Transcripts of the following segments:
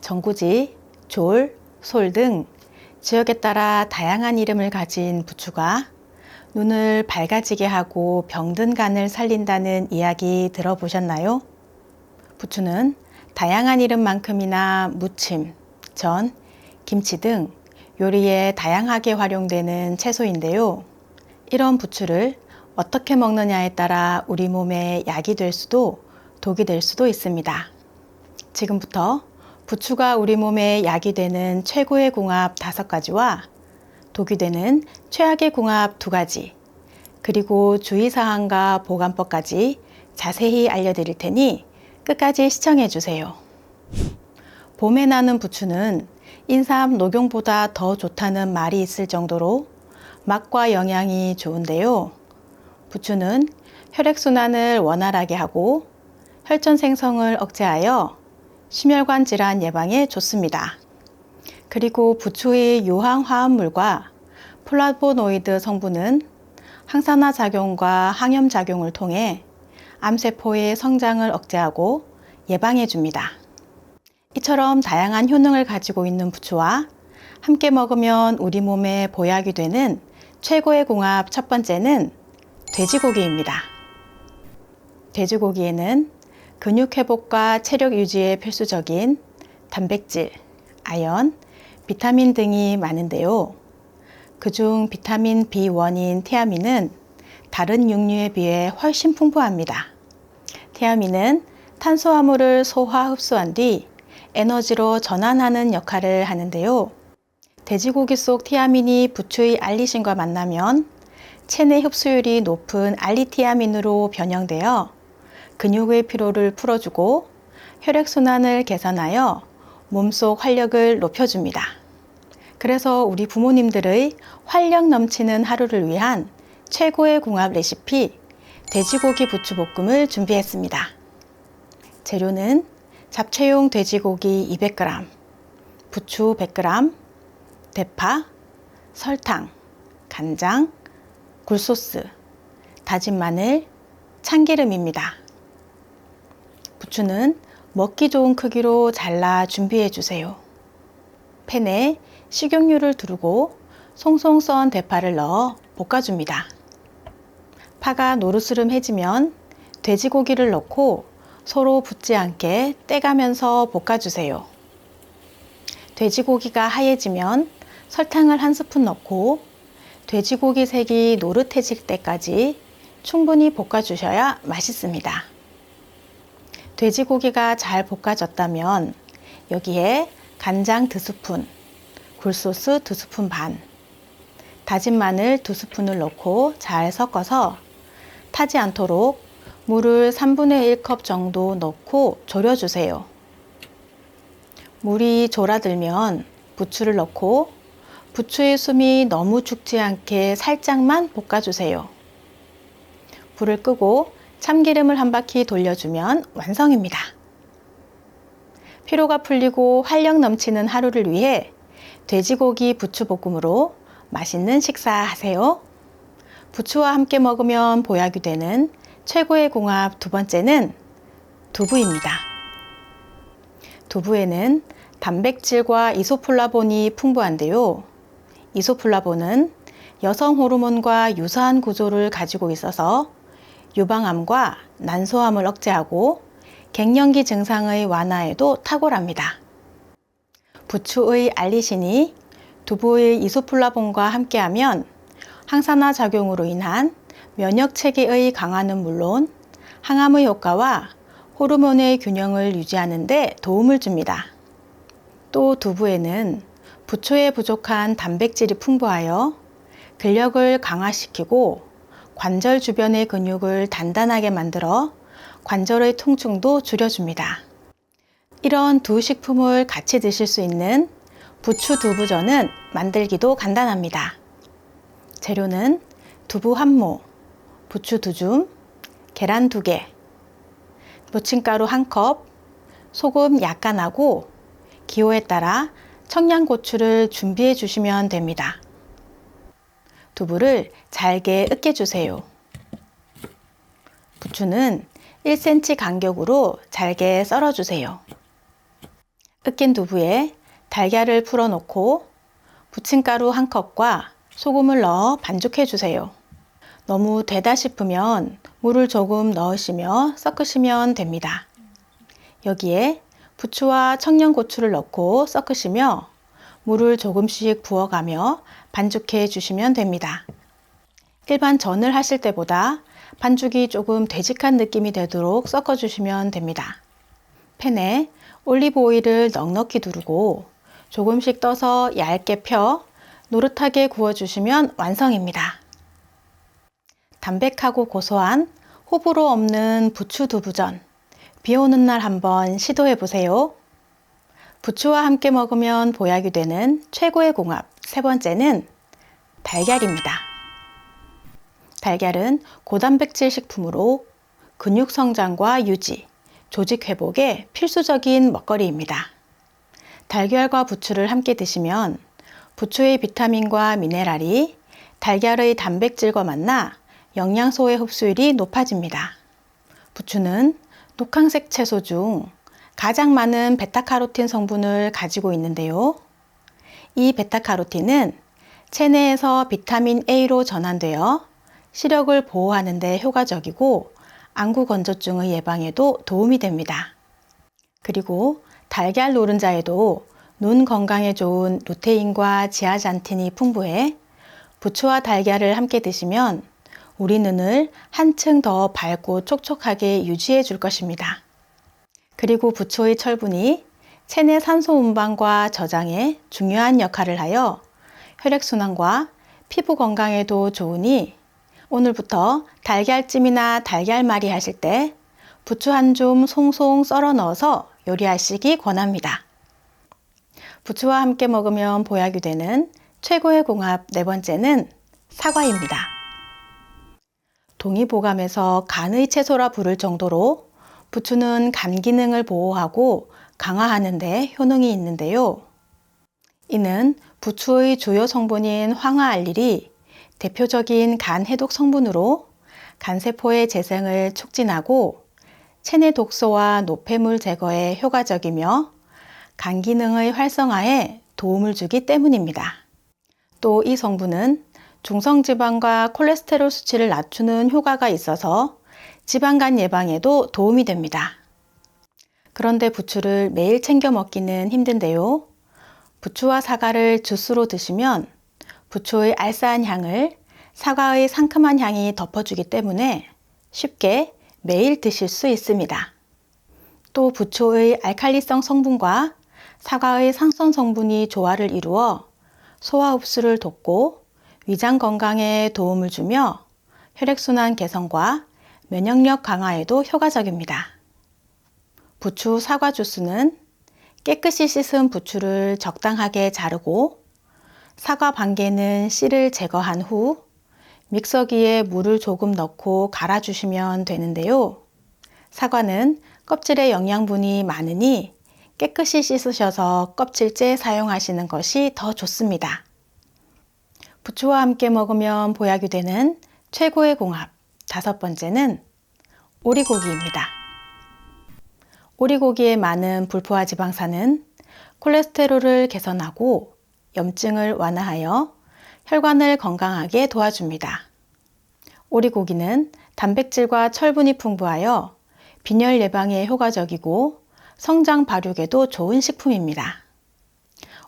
전구지, 졸, 솔 등 지역에 따라 다양한 이름을 가진 부추가 눈을 밝아지게 하고 병든 간을 살린다는 이야기 들어보셨나요? 부추는 다양한 이름만큼이나 무침, 전, 김치 등 요리에 다양하게 활용되는 채소인데요. 이런 부추를 어떻게 먹느냐에 따라 우리 몸에 약이 될 수도 독이 될 수도 있습니다. 지금부터 부추가 우리 몸에 약이 되는 최고의 궁합 5가지와 독이 되는 최악의 궁합 2가지, 그리고 주의사항과 보관법까지 자세히 알려드릴 테니 끝까지 시청해 주세요. 봄에 나는 부추는 인삼, 녹용보다 더 좋다는 말이 있을 정도로 맛과 영양이 좋은데요. 부추는 혈액순환을 원활하게 하고 혈전 생성을 억제하여 심혈관 질환 예방에 좋습니다. 그리고 부추의 유황 화합물과 플라보노이드 성분은 항산화 작용과 항염 작용을 통해 암세포의 성장을 억제하고 예방해 줍니다. 이처럼 다양한 효능을 가지고 있는 부추와 함께 먹으면 우리 몸에 보약이 되는 최고의 궁합 1번째는 돼지고기입니다. 돼지고기에는 근육 회복과 체력 유지에 필수적인 단백질, 아연, 비타민 등이 많은데요. 그중 비타민 B1인 티아민은 다른 육류에 비해 훨씬 풍부합니다. 티아민은 탄수화물을 소화 흡수한 뒤 에너지로 전환하는 역할을 하는데요. 돼지고기 속 티아민이 부추의 알리신과 만나면 체내 흡수율이 높은 알리티아민으로 변형되어 근육의 피로를 풀어주고 혈액순환을 개선하여 몸속 활력을 높여줍니다. 그래서 우리 부모님들의 활력 넘치는 하루를 위한 최고의 궁합 레시피 돼지고기 부추볶음을 준비했습니다. 재료는 잡채용 돼지고기 200g, 부추 100g, 대파, 설탕, 간장, 굴소스, 다진 마늘, 참기름입니다. 부추는 먹기 좋은 크기로 잘라 준비해 주세요. 팬에 식용유를 두르고 송송 썬 대파를 넣어 볶아줍니다. 파가 노르스름해지면 돼지고기를 넣고 서로 붙지 않게 떼가면서 볶아주세요. 돼지고기가 하얘지면 설탕을 1스푼 넣고 돼지고기 색이 노릇해질 때까지 충분히 볶아주셔야 맛있습니다. 돼지고기가 잘 볶아졌다면 여기에 간장 2스푼, 굴소스 2스푼 반, 다진 마늘 2스푼을 넣고 잘 섞어서 타지 않도록 물을 3분의 1컵 정도 넣고 졸여주세요. 물이 졸아들면 부추를 넣고 부추의 숨이 너무 죽지 않게 살짝만 볶아주세요. 불을 끄고 참기름을 한 바퀴 돌려주면 완성입니다. 피로가 풀리고 활력 넘치는 하루를 위해 돼지고기 부추볶음으로 맛있는 식사하세요. 부추와 함께 먹으면 보약이 되는 최고의 궁합 2번째는 두부입니다. 두부에는 단백질과 이소플라본이 풍부한데요. 이소플라본은 여성 호르몬과 유사한 구조를 가지고 있어서 유방암과 난소암을 억제하고 갱년기 증상의 완화에도 탁월합니다. 부추의 알리신이 두부의 이소플라본과 함께하면 항산화 작용으로 인한 면역 체계의 강화는 물론 항암의 효과와 호르몬의 균형을 유지하는 데 도움을 줍니다. 또 두부에는 부추에 부족한 단백질이 풍부하여 근력을 강화시키고 관절 주변의 근육을 단단하게 만들어 관절의 통증도 줄여줍니다. 이런 두 식품을 같이 드실 수 있는 부추 두부전은 만들기도 간단합니다. 재료는 두부 1모, 부추 2줌, 계란 2개, 무침가루 1컵, 소금 약간 하고 기호에 따라 청양고추를 준비해 주시면 됩니다. 두부를 잘게 으깨주세요. 부추는 1cm 간격으로 잘게 썰어주세요. 으깬 두부에 달걀을 풀어놓고 부침가루 1컵과 소금을 넣어 반죽해 주세요. 너무 되다 싶으면 물을 조금 넣으시며 섞으시면 됩니다. 여기에 부추와 청양고추를 넣고 섞으시며 물을 조금씩 부어가며 반죽해 주시면 됩니다. 일반 전을 하실 때보다 반죽이 조금 되직한 느낌이 되도록 섞어 주시면 됩니다. 팬에 올리브 오일을 넉넉히 두르고 조금씩 떠서 얇게 펴 노릇하게 구워주시면 완성입니다. 담백하고 고소한 호불호 없는 부추 두부전, 비 오는 날 한번 시도해 보세요. 부추와 함께 먹으면 보약이 되는 최고의 궁합, 세 번째는 달걀입니다. 달걀은 고단백질 식품으로 근육 성장과 유지, 조직 회복에 필수적인 먹거리입니다. 달걀과 부추를 함께 드시면 부추의 비타민과 미네랄이 달걀의 단백질과 만나 영양소의 흡수율이 높아집니다. 부추는 녹황색 채소 중 가장 많은 베타카로틴 성분을 가지고 있는데요. 이 베타카로틴은 체내에서 비타민 A로 전환되어 시력을 보호하는 데 효과적이고 안구 건조증의 예방에도 도움이 됩니다. 그리고 달걀 노른자에도 눈 건강에 좋은 루테인과 지아잔틴이 풍부해 부추와 달걀을 함께 드시면 우리 눈을 한층 더 밝고 촉촉하게 유지해 줄 것입니다. 그리고 부추의 철분이 체내 산소 운반과 저장에 중요한 역할을 하여 혈액순환과 피부 건강에도 좋으니 오늘부터 달걀찜이나 달걀말이 하실 때 부추 한 줌 송송 썰어 넣어서 요리하시기 권합니다. 부추와 함께 먹으면 보약이 되는 최고의 궁합 네 번째는 사과입니다. 동의보감에서 간의 채소라 부를 정도로 부추는 간 기능을 보호하고 강화하는 데 효능이 있는데요. 이는 부추의 주요 성분인 황화알릴이 대표적인 간 해독 성분으로 간세포의 재생을 촉진하고 체내 독소와 노폐물 제거에 효과적이며 간 기능의 활성화에 도움을 주기 때문입니다. 또 이 성분은 중성지방과 콜레스테롤 수치를 낮추는 효과가 있어서 지방간 예방에도 도움이 됩니다. 그런데 부추를 매일 챙겨 먹기는 힘든데요. 부추와 사과를 주스로 드시면 부추의 알싸한 향을 사과의 상큼한 향이 덮어주기 때문에 쉽게 매일 드실 수 있습니다. 또 부추의 알칼리성 성분과 사과의 상선 성분이 조화를 이루어 소화 흡수를 돕고 위장 건강에 도움을 주며 혈액순환 개선과 면역력 강화에도 효과적입니다. 부추 사과 주스는 깨끗이 씻은 부추를 적당하게 자르고 사과 반개는 씨를 제거한 후 믹서기에 물을 조금 넣고 갈아주시면 되는데요. 사과는 껍질에 영양분이 많으니 깨끗이 씻으셔서 껍질째 사용하시는 것이 더 좋습니다. 부추와 함께 먹으면 보약이 되는 최고의 궁합 다섯 번째는 오리고기입니다. 오리고기에 많은 불포화 지방산은 콜레스테롤을 개선하고 염증을 완화하여 혈관을 건강하게 도와줍니다. 오리고기는 단백질과 철분이 풍부하여 빈혈 예방에 효과적이고 성장 발육에도 좋은 식품입니다.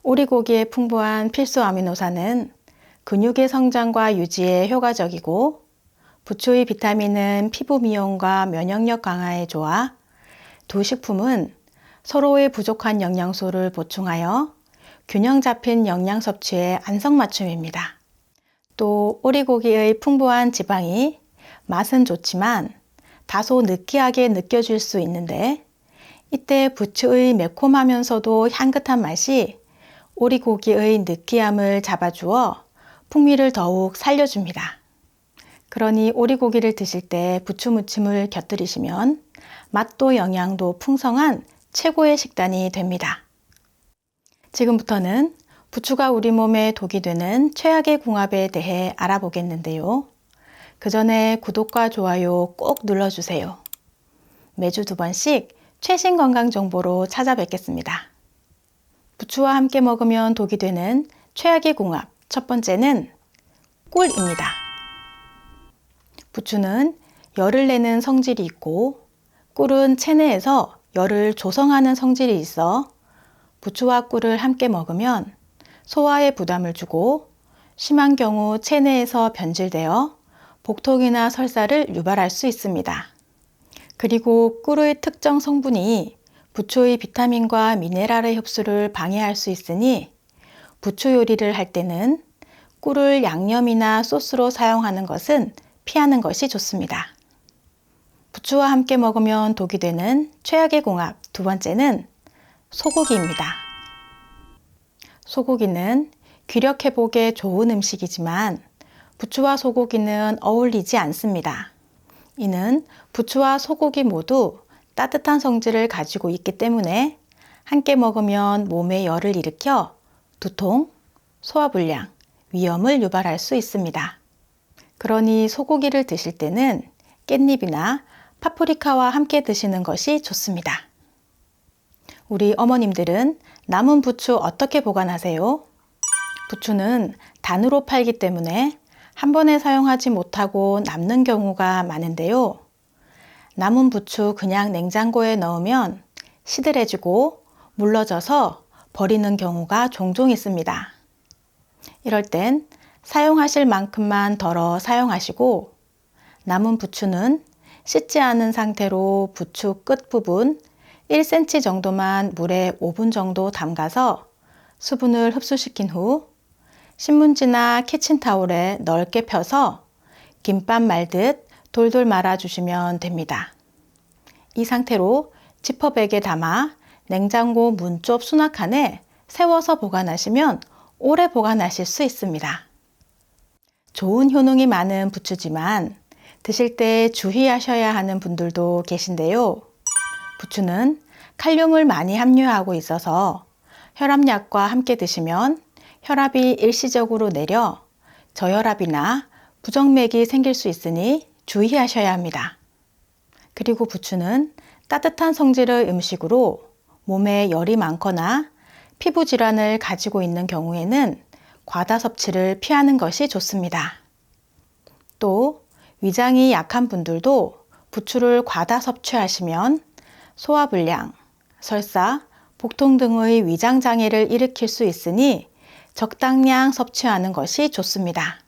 오리고기의 풍부한 필수 아미노산은 근육의 성장과 유지에 효과적이고 부추의 비타민은 피부 미용과 면역력 강화에 좋아 두 식품은 서로의 부족한 영양소를 보충하여 균형 잡힌 영양 섭취의 안성맞춤입니다. 또 오리고기의 풍부한 지방이 맛은 좋지만 다소 느끼하게 느껴질 수 있는데 이때 부추의 매콤하면서도 향긋한 맛이 오리고기의 느끼함을 잡아주어 풍미를 더욱 살려줍니다. 그러니 오리고기를 드실 때 부추 무침을 곁들이시면 맛도 영양도 풍성한 최고의 식단이 됩니다. 지금부터는 부추가 우리 몸에 독이 되는 최악의 궁합에 대해 알아보겠는데요. 그 전에 구독과 좋아요 꼭 눌러주세요. 매주 2번씩 최신 건강 정보로 찾아뵙겠습니다. 부추와 함께 먹으면 독이 되는 최악의 궁합. 첫 번째는 꿀입니다. 부추는 열을 내는 성질이 있고 꿀은 체내에서 열을 조성하는 성질이 있어 부추와 꿀을 함께 먹으면 소화에 부담을 주고 심한 경우 체내에서 변질되어 복통이나 설사를 유발할 수 있습니다. 그리고 꿀의 특정 성분이 부추의 비타민과 미네랄의 흡수를 방해할 수 있으니 부추 요리를 할 때는 꿀을 양념이나 소스로 사용하는 것은 피하는 것이 좋습니다. 부추와 함께 먹으면 독이 되는 최악의 궁합. 두 번째는 소고기입니다. 소고기는 귀력 회복에 좋은 음식이지만 부추와 소고기는 어울리지 않습니다. 이는 부추와 소고기 모두 따뜻한 성질을 가지고 있기 때문에 함께 먹으면 몸에 열을 일으켜 두통, 소화불량, 위염을 유발할 수 있습니다. 그러니 소고기를 드실 때는 깻잎이나 파프리카와 함께 드시는 것이 좋습니다. 우리 어머님들은 남은 부추 어떻게 보관하세요? 부추는 단으로 팔기 때문에 한 번에 사용하지 못하고 남는 경우가 많은데요. 남은 부추 그냥 냉장고에 넣으면 시들해지고 물러져서 버리는 경우가 종종 있습니다. 이럴 땐 사용하실 만큼만 덜어 사용하시고 남은 부추는 씻지 않은 상태로 부추 끝부분 1cm 정도만 물에 5분 정도 담가서 수분을 흡수시킨 후 신문지나 키친타올에 넓게 펴서 김밥 말듯 돌돌 말아주시면 됩니다. 이 상태로 지퍼백에 담아 냉장고 문쪽 수납칸에 세워서 보관하시면 오래 보관하실 수 있습니다. 좋은 효능이 많은 부추지만 드실 때 주의하셔야 하는 분들도 계신데요. 부추는 칼륨을 많이 함유하고 있어서 혈압약과 함께 드시면 혈압이 일시적으로 내려 저혈압이나 부정맥이 생길 수 있으니 주의하셔야 합니다. 그리고 부추는 따뜻한 성질의 음식으로 몸에 열이 많거나 피부 질환을 가지고 있는 경우에는 과다 섭취를 피하는 것이 좋습니다. 또 위장이 약한 분들도 부추를 과다 섭취하시면 소화불량, 설사, 복통 등의 위장 장애를 일으킬 수 있으니 적당량 섭취하는 것이 좋습니다.